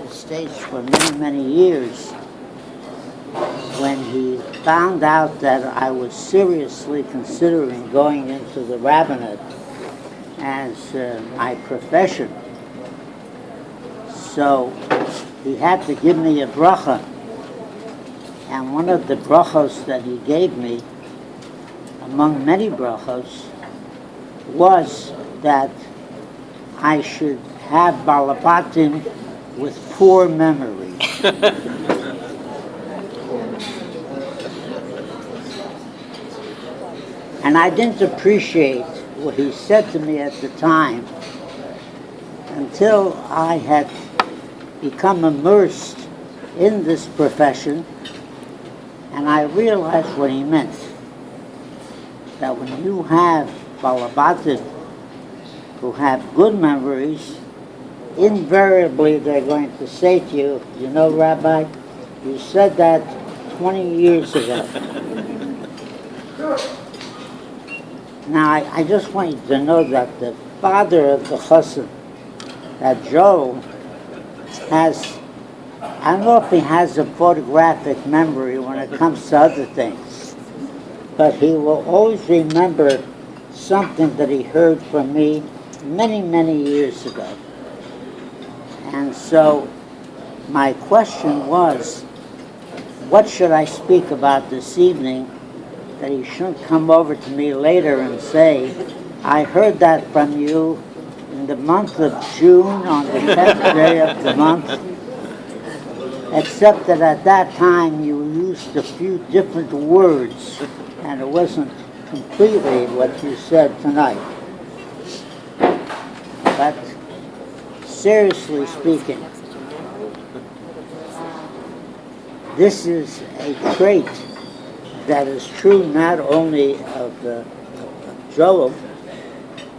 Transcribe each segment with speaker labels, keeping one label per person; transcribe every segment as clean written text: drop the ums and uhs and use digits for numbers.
Speaker 1: United States for many, many years, when he found out that I was seriously considering going into the rabbinate as my profession. So he had to give me a bracha. And one of the brachos that he gave me, among many brachos, was that I should have balabatim with poor memory. And I didn't appreciate what he said to me at the time until I had become immersed in this profession, and I realized what he meant. That when you have balabatim who have good memories, invariably they're going to say to you, you know, Rabbi, you said that 20 years ago. Now, I just want you to know that the father of the chassan, that Joe, has, I don't know if he has a photographic memory when it comes to other things, but he will always remember something that he heard from me many, many years ago. And so my question was, what should I speak about this evening that he shouldn't come over to me later and say, I heard that from you in the month of June on the 10th day of the month, except that at that time you used a few different words and it wasn't completely what you said tonight. But seriously speaking, this is a trait that is true not only of Joel,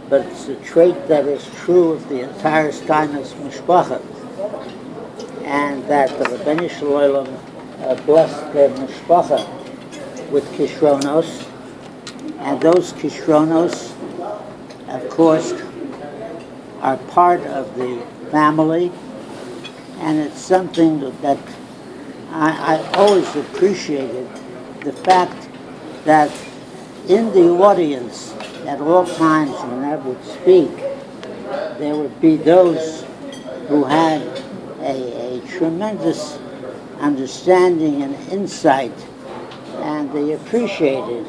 Speaker 1: but it's a trait that is true of the entire Steinmetz Mishpacha, and that the Rebbeinu Shalom blessed the Mishpacha with Kishronos, and those Kishronos, of course, are part of the family, and it's something that I always appreciated, the fact that in the audience at all times when I would speak, there would be those who had a tremendous understanding and insight, and they appreciated,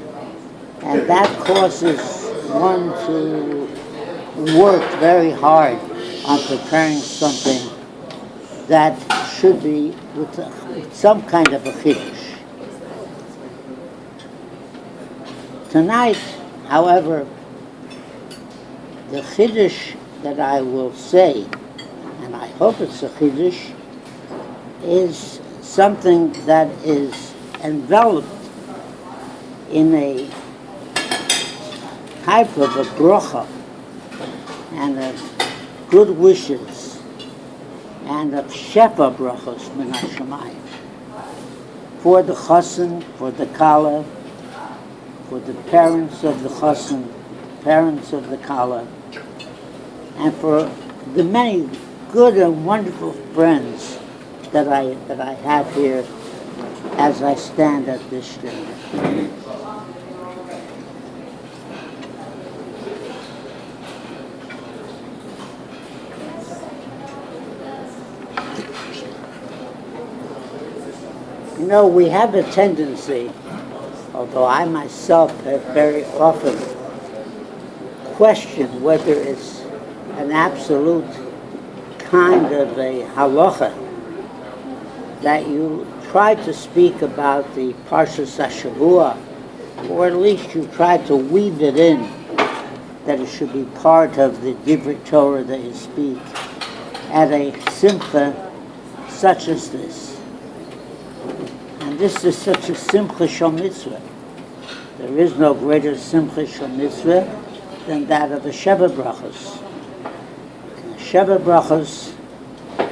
Speaker 1: and that causes one to work very hard on preparing something that should be with some kind of a chiddush. Tonight, however, the chiddush that I will say, and I hope it's a chiddush, is something that is enveloped in a type of a bracha and of good wishes and of shefa brachos min hashamayim for the chassan, for the kala, for the parents of the chassan, parents of the kala, and for the many good and wonderful friends that I have here as I stand at this stage. You know, we have a tendency, although I myself have very often questioned whether it's an absolute kind of a halacha that you try to speak about the Parshas HaShavua, or at least you try to weave it in, that it should be part of the Divrei Torah that you speak at a simcha such as this. And this is such a simcha shel mitzvah. There is no greater simcha shel mitzvah than that of the Sheva Brachos. The Sheva Brachos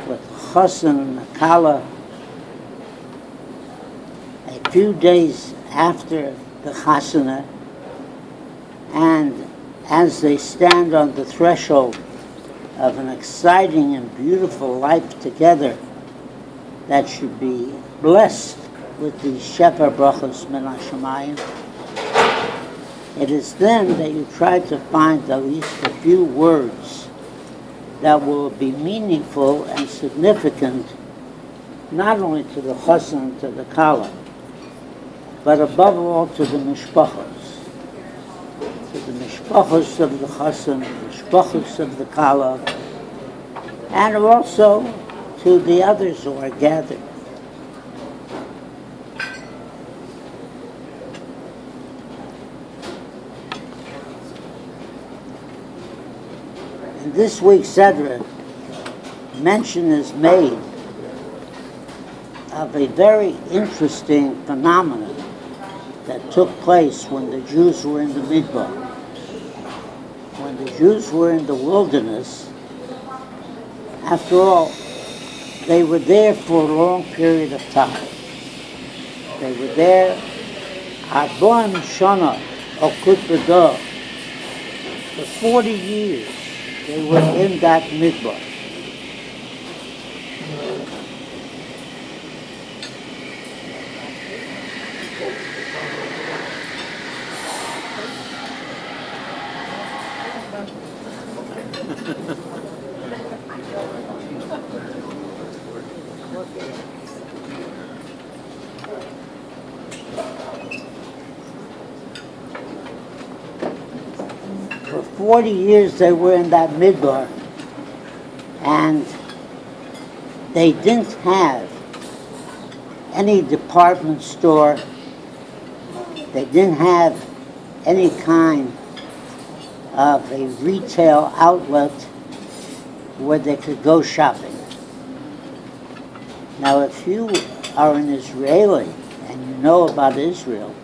Speaker 1: with chassan and kala, a few days after the chasana, and as they stand on the threshold of an exciting and beautiful life together that should be blessed with the Shefa Brachos Min HaShamayim, it is then that you try to find at least a few words that will be meaningful and significant, not only to the chassan and to the kala, but above all to the mishpachos. To the mishpachos of the chassan, the mishpachos of the kala, and also to the others who are gathered. In this week's Sedra, mention is made of a very interesting phenomenon that took place when the Jews were in the Midbar. When the Jews were in the wilderness, after all, they were there for a long period of time. They were there, Arba'im Shana Okut B'Dah, for 40 years. They were in that Midbar. For 40 years they were in that Midbar, and they didn't have any department store. They didn't have any kind of a retail outlet where they could go shopping. Now, if you are an Israeli and you know about Israel,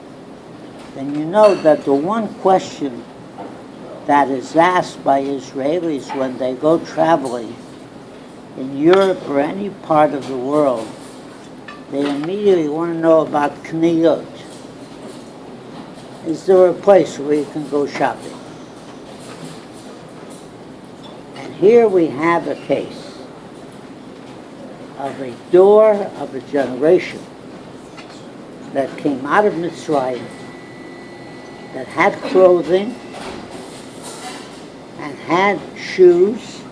Speaker 1: then you know that the one question that is asked by Israelis when they go traveling in Europe or any part of the world, they immediately want to know about Kniyot. Is there a place where you can go shopping? And here we have a case of a door of a generation that came out of Mitzrayim, that had clothing and had shoes,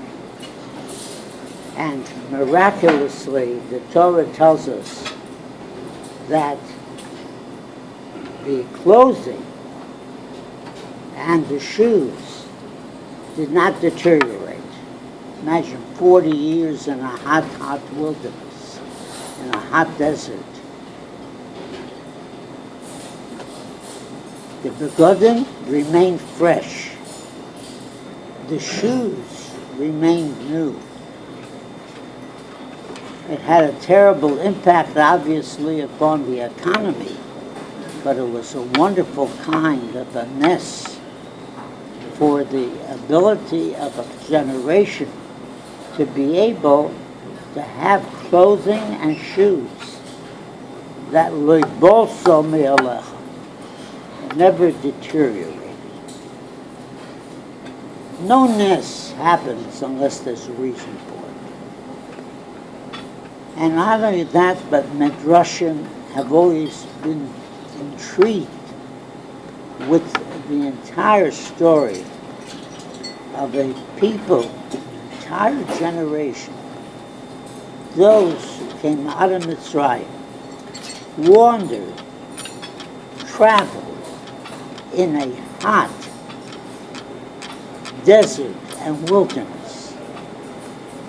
Speaker 1: and miraculously the Torah tells us that the clothing and the shoes did not deteriorate. Imagine 40 years in a hot wilderness, in a hot desert. The begotten remained fresh. The shoes remained new. It had a terrible impact, obviously, upon the economy, but it was a wonderful kind of a nest for the ability of a generation to be able to have clothing and shoes that libolso me'alecha, never deteriorated. No nest happens unless there's a reason for it. And not only that, but Midrashim have always been intrigued with the entire story of a people, entire generation, those who came out of Mitzrayim, wandered, traveled in a hot desert and wilderness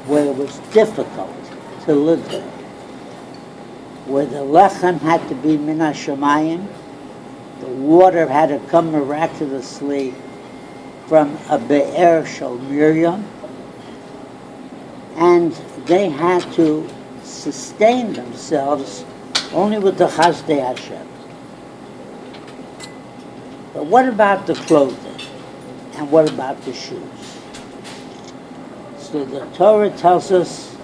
Speaker 1: where it was difficult to live there, where the lechem had to be min hashamayim, the water had to come miraculously from a be'er shel Miriam, and they had to sustain themselves only with the Chazdei Hashem. But what about the clothing? And what about the shoes? So the Torah tells us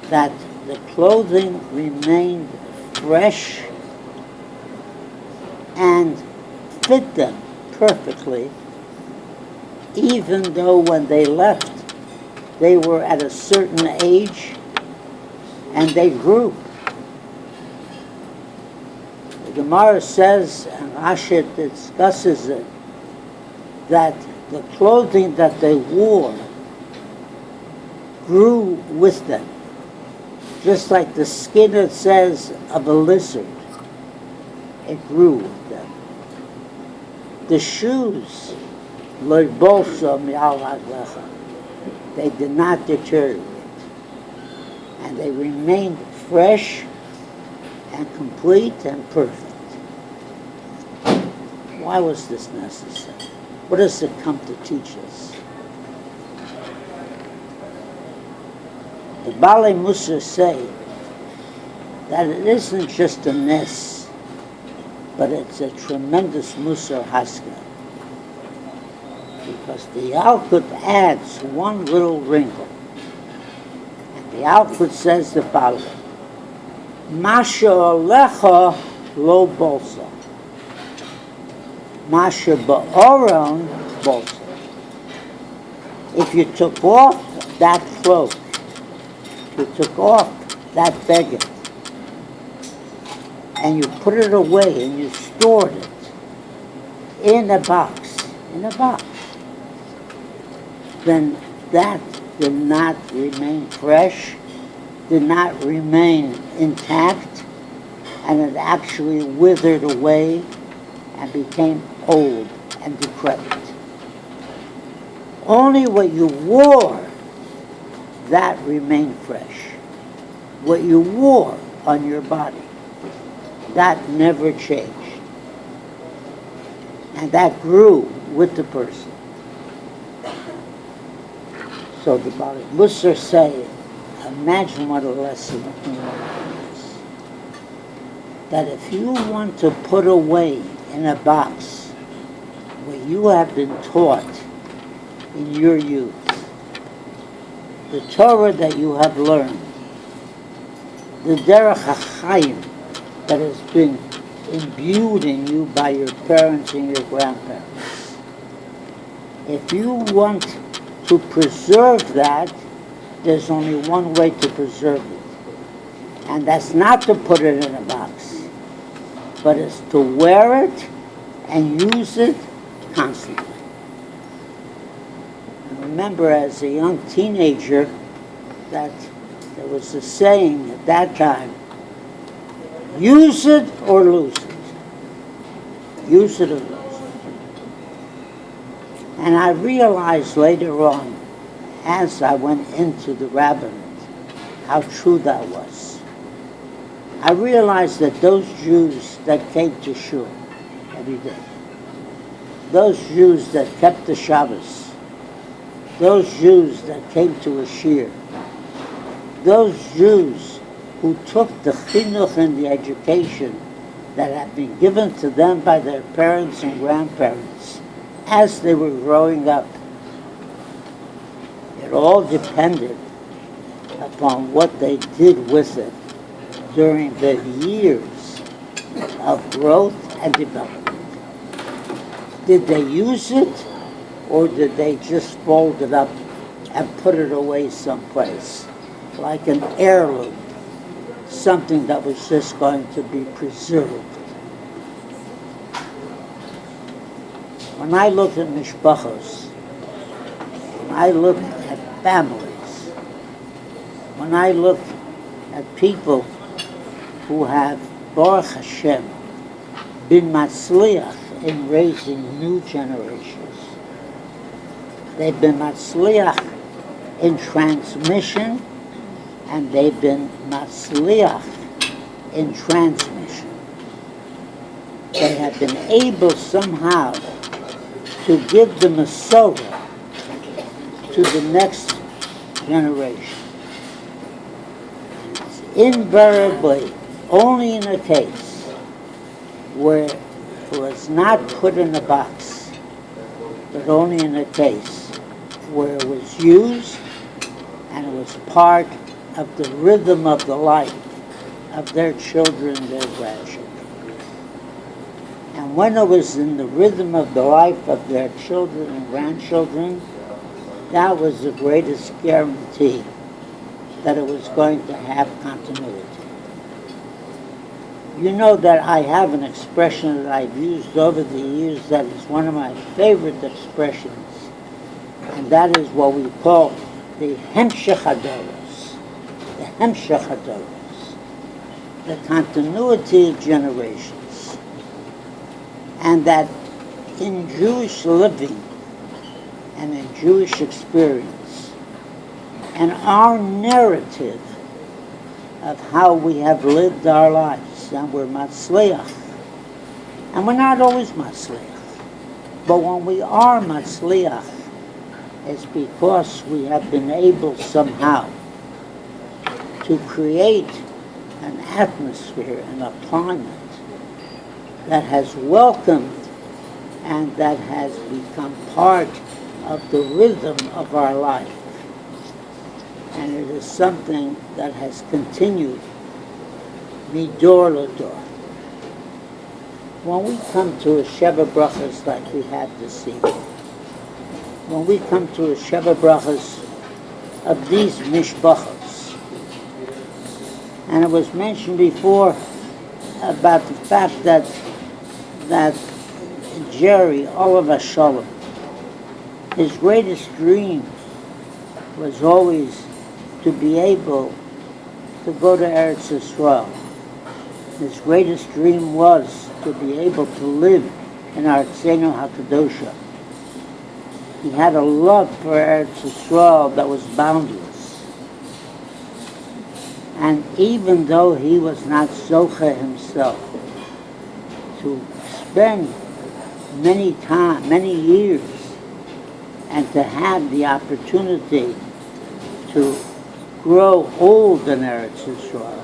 Speaker 1: that the clothing remained fresh and fit them perfectly, even though when they left, they were at a certain age and they grew. The Gemara says, and Rashi discusses it, that the clothing that they wore grew with them. Just like the skin, it says, of a lizard. It grew with them. The shoes, lo bolsa mi'al raglecha, they did not deteriorate. And they remained fresh and complete and perfect. Why was this necessary? What does it come to teach us? The Balei Musar say that it isn't just a nes, but it's a tremendous Musar Haskell. Because the Yalkut adds one little wrinkle. And the Yalkut says the following: Masha alecha lo bolsa. Masha ba'oron bolsa. If you took off that cloak, you took off that beggar, and you put it away and you stored it in a box, then that did not remain fresh, did not remain intact, and it actually withered away and became old and decrepit. Only what you wore, that remained fresh. What you wore on your body, that never changed. And that grew with the person. So the Balei Musar say, imagine what a lesson we learn is. That if you want to put away in a box what you have been taught in your youth, the Torah that you have learned, the Derech HaChaim that has been imbued in you by your parents and your grandparents. If you want to preserve that, there's only one way to preserve it. And that's not to put it in a box, but it's to wear it and use it constantly. And remember, as a young teenager, that there was a saying at that time: use it or lose it. Use it or lose it. And I realized later on, as I went into the rabbinate, how true that was. I realized that those Jews that came to shul every day, those Jews that kept the Shabbos, those Jews that came to a shir, those Jews who took the chinuch and the education that had been given to them by their parents and grandparents as they were growing up, it all depended upon what they did with it during the years of growth and development. Did they use it, or did they just fold it up and put it away someplace, like an heirloom, something that was just going to be preserved? When I look at mishpachos, when I look at families, when I look at people who have, Baruch Hashem, been matzliach in raising new generations, they've been matzliach in transmission, and they've been matzliach in transmission. They have been able somehow to give the Masorah to the next generation. It's invariably only in a case where it was not put in a box, but only in a case where it was used and it was part of the rhythm of the life of their children and their grandchildren. And when it was in the rhythm of the life of their children and grandchildren, that was the greatest guarantee that it was going to have continuity. You know that I have an expression that I've used over the years that is one of my favorite expressions, and that is what we call the Hemshech HaDoros. The Hemshech HaDoros. The continuity of generations. And that in Jewish living and in Jewish experience, and our narrative of how we have lived our lives, and we're matzliach. And we're not always matzliach. But when we are matzliach, it's because we have been able somehow to create an atmosphere and a climate that has welcomed and that has become part of the rhythm of our life. And it is something that has continued midor lador. When we come to a Sheva Brachas like we had this evening, when we come to a Sheva Brachas of these mishpachos, and it was mentioned before about the fact that Jerry, Oliver Shalom, his greatest dream was always to be able to go to Eretz Yisrael. His greatest dream was to be able to live in Artzeinu HaKadosha. He had a love for Eretz Yisrael that was boundless. And even though he was not Zocha himself, to spend many years and to have the opportunity to grow old in Eretz Yisrael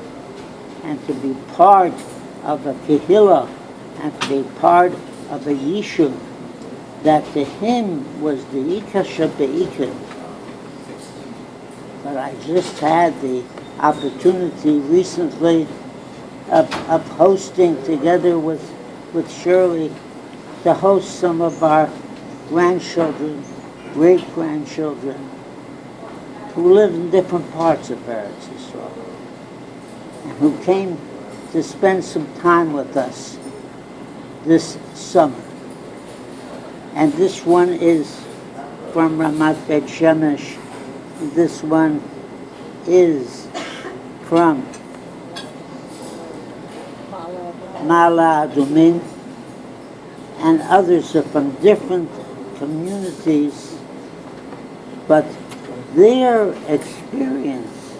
Speaker 1: and to be part of a kehillah and to be part of a yishuv that to him was the ikar shebeikar. But I just had the opportunity recently of hosting together with Shirley to host some of our grandchildren, great-grandchildren, who live in different parts of Eretz Yisrael, and who came to spend some time with us this summer. And this one is from Ramat Bet Shemesh. This one is from Ma'ala Adumim, and others are from different communities, but their experience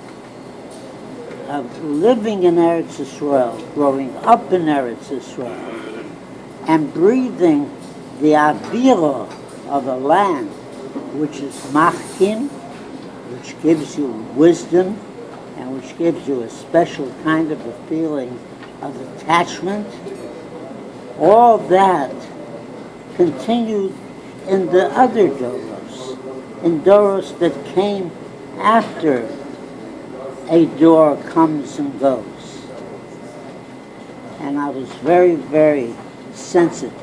Speaker 1: of living in Eretz Yisrael, growing up in Eretz Yisrael, and breathing the avira of a land which is machkim, which gives you wisdom, and which gives you a special kind of a feeling of attachment, all that continued in the other doros, in doros that came after a door comes and goes. And I was very, very sensitive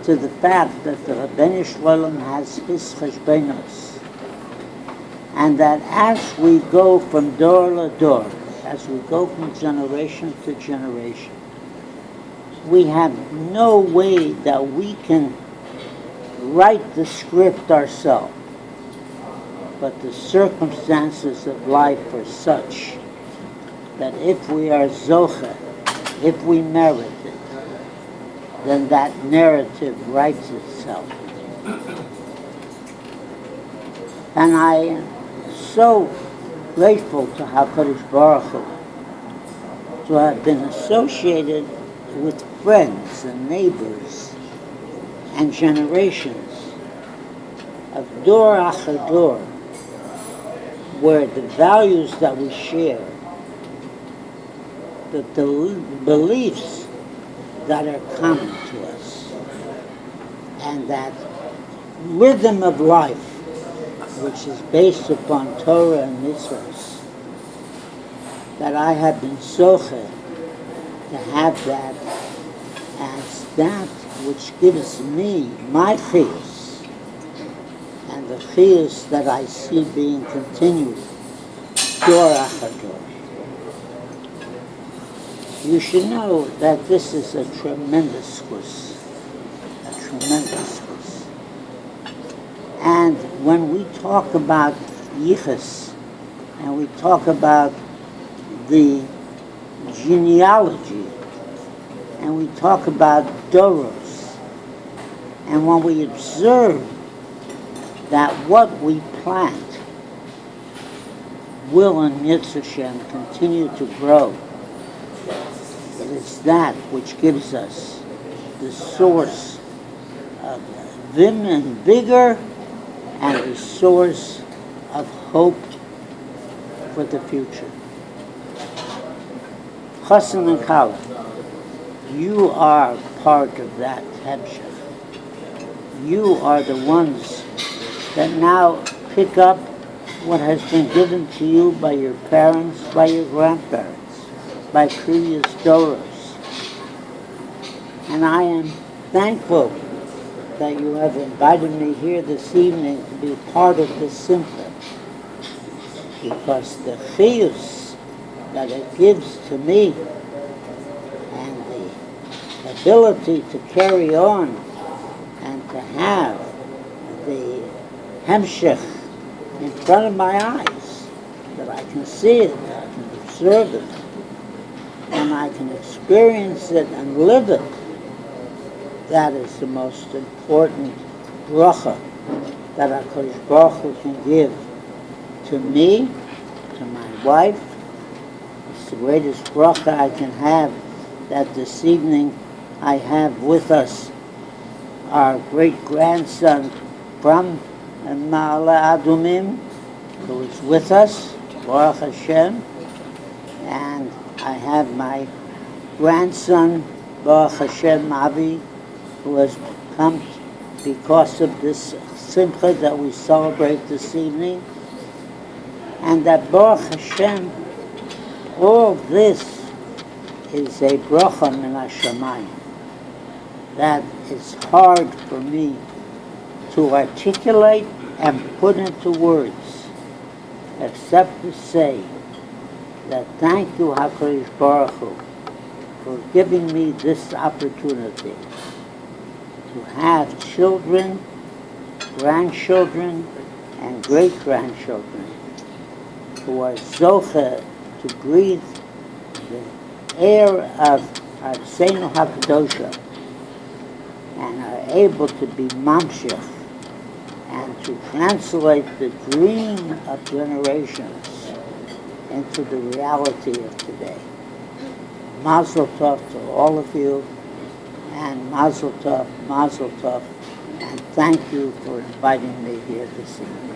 Speaker 1: to the fact that the Rabbeinu Shalom has his cheshbenos, and that as we go from door to door, as we go from generation to generation, we have no way that we can write the script ourselves. But the circumstances of life are such that if we are zocha, if we merit it, then that narrative writes itself. And I am so grateful to HaKadosh Baruch Hu to have been associated with friends and neighbors and generations of dor achar dor, where the values that we share, the beliefs that are common to us, and that rhythm of life which is based upon Torah and mitzvahs, that I have been zocheh to have that as that which gives me my chiyus, and the chiyus that I see being continued Dor Achar Dor. You should know that this is a tremendous schus. A tremendous schus. And when we talk about yichus, and we talk about the genealogy, and we talk about doros, and when we observe that what we plant will in Yitzhak Hashem continue to grow, it is that which gives us the source of vim and vigor and the source of hope for the future. Chassan and Kala, you are part of that hemshech. You are the ones that now pick up what has been given to you by your parents, by your grandparents, by previous doros. And I am thankful that you have invited me here this evening to be part of this simcha, because the chiyus that it gives to me and the ability to carry on and to have the hemshech in front of my eyes, that I can see it, that I can observe it, and I can experience it and live it. That is the most important bracha that HaKadosh Baruch Hu can give to me, to my wife. It's the greatest bracha I can have, that this evening I have with us our great-grandson from Ma'ale Adumim, who is with us, Baruch Hashem, and I have my grandson, Baruch Hashem Avi, who has come because of this simcha that we celebrate this evening, and that Baruch Hashem, all this is a bracha min hashamayim that is hard for me to articulate and put into words, except to say that thank you, HaKadosh Baruch Hu, for giving me this opportunity to have children, grandchildren, and great-grandchildren who are zoche to breathe the air of Arseinu HaKadosha and are able to be mamshech and to translate the dream of generations into the reality of today. Mazel tov to all of you, and mazel tov, and thank you for inviting me here this evening.